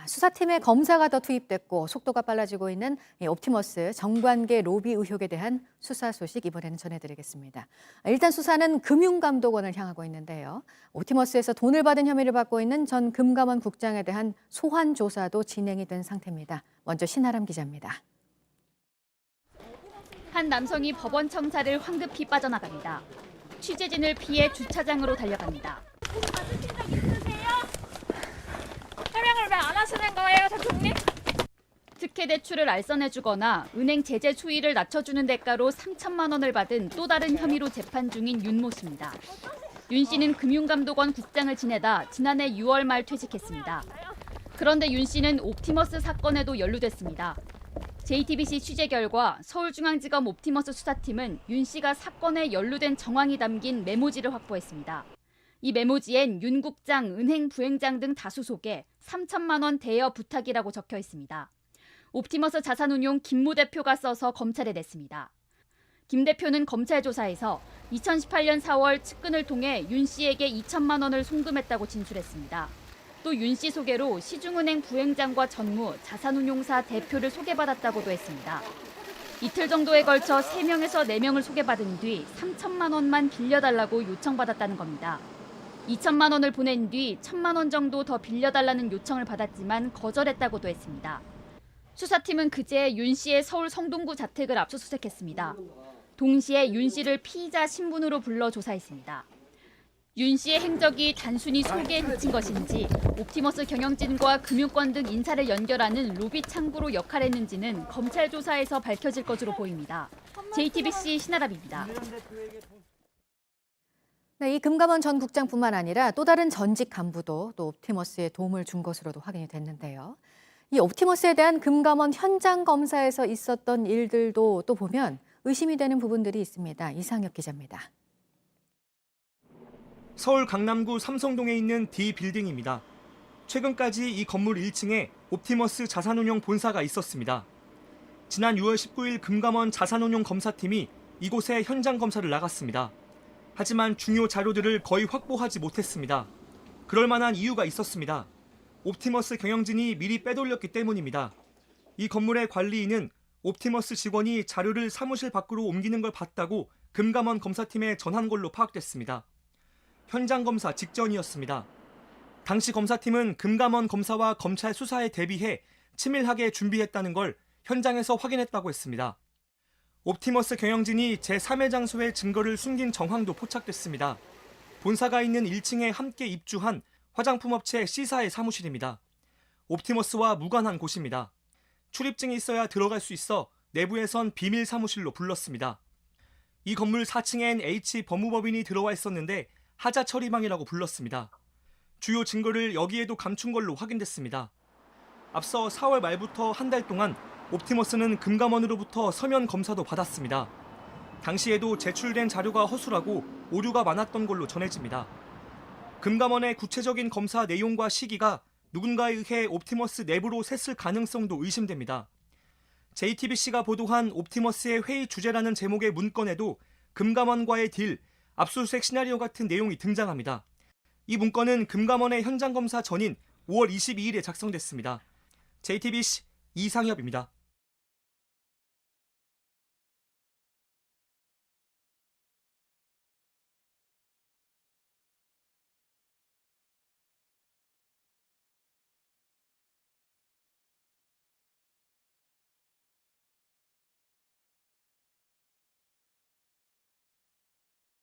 수사팀에 검사가 더 투입됐고 속도가 빨라지고 있는 이 옵티머스 정관계 로비 의혹에 대한 수사 소식 이번에는 전해드리겠습니다. 일단 수사는 금융감독원을 향하고 있는데요. 옵티머스에서 돈을 받은 혐의를 받고 있는 전 금감원 국장에 대한 소환 조사도 진행이 된 상태입니다. 먼저 신아람 기자입니다. 한 남성이 법원 청사를 황급히 빠져나갑니다. 취재진을 피해 주차장으로 달려갑니다. 받으신 적 있으세요? 해명을 왜 안 하시는 거예요, 대통령? 특혜 대출을 알선해주거나 은행 제재 수위를 낮춰주는 대가로 3천만 원을 받은 또 다른 혐의로 재판 중인 윤모 씨입니다. 윤 씨는 금융감독원 국장을 지내다 지난해 6월 말 퇴직했습니다. 그런데 윤 씨는 옵티머스 사건에도 연루됐습니다. JTBC 취재 결과 서울중앙지검 옵티머스 수사팀은 윤 씨가 사건에 연루된 정황이 담긴 메모지를 확보했습니다. 이 메모지엔 윤 국장, 은행 부행장 등 다수 속에 3천만 원 대여 부탁이라고 적혀 있습니다. 옵티머스 자산운용 김모 대표가 써서 검찰에 냈습니다. 김 대표는 검찰 조사에서 2018년 4월 측근을 통해 윤 씨에게 2천만 원을 송금했다고 진술했습니다. 또 윤 씨 소개로 시중은행 부행장과 전무, 자산운용사 대표를 소개받았다고도 했습니다. 이틀 정도에 걸쳐 3명에서 4명을 소개받은 뒤 3천만 원만 빌려달라고 요청받았다는 겁니다. 2천만 원을 보낸 뒤 1천만 원 정도 더 빌려달라는 요청을 받았지만 거절했다고도 했습니다. 수사팀은 그제 윤 씨의 서울 성동구 자택을 압수수색했습니다. 동시에 윤 씨를 피의자 신분으로 불러 조사했습니다. 윤 씨의 행적이 단순히 소개에 그친 것인지 옵티머스 경영진과 금융권 등 인사를 연결하는 로비 창구로 역할했는지는 검찰 조사에서 밝혀질 것으로 보입니다. JTBC 신아람입니다. 네, 이 금감원 전 국장뿐만 아니라 또 다른 전직 간부도 또 옵티머스에 도움을 준 것으로도 확인이 됐는데요. 이 옵티머스에 대한 금감원 현장 검사에서 있었던 일들도 또 보면 의심이 되는 부분들이 있습니다. 이상엽 기자입니다. 서울 강남구 삼성동에 있는 D빌딩입니다. 최근까지 이 건물 1층에 옵티머스 자산운용 본사가 있었습니다. 지난 6월 19일 금감원 자산운용 검사팀이 이곳에 현장 검사를 나갔습니다. 하지만 중요 자료들을 거의 확보하지 못했습니다. 그럴 만한 이유가 있었습니다. 옵티머스 경영진이 미리 빼돌렸기 때문입니다. 이 건물의 관리인은 옵티머스 직원이 자료를 사무실 밖으로 옮기는 걸 봤다고 금감원 검사팀에 전한 걸로 파악됐습니다. 현장 검사 직전이었습니다. 당시 검사팀은 금감원 검사와 검찰 수사에 대비해 치밀하게 준비했다는 걸 현장에서 확인했다고 했습니다. 옵티머스 경영진이 제3의 장소에 증거를 숨긴 정황도 포착됐습니다. 본사가 있는 1층에 함께 입주한 화장품 업체 C사의 사무실입니다. 옵티머스와 무관한 곳입니다. 출입증이 있어야 들어갈 수 있어 내부에선 비밀 사무실로 불렀습니다. 이 건물 4층엔 H 법무법인이 들어와 있었는데 하자 처리방이라고 불렀습니다. 주요 증거를 여기에도 감춘 걸로 확인됐습니다. 앞서 4월 말부터 한 달 동안 옵티머스는 금감원으로부터 서면 검사도 받았습니다. 당시에도 제출된 자료가 허술하고 오류가 많았던 걸로 전해집니다. 금감원의 구체적인 검사 내용과 시기가 누군가에 의해 옵티머스 내부로 샜을 가능성도 의심됩니다. JTBC가 보도한 옵티머스의 회의 주제라는 제목의 문건에도 금감원과의 딜, 압수수색 시나리오 같은 내용이 등장합니다. 이 문건은 금감원의 현장 검사 전인 5월 22일에 작성됐습니다. JTBC 이상엽입니다.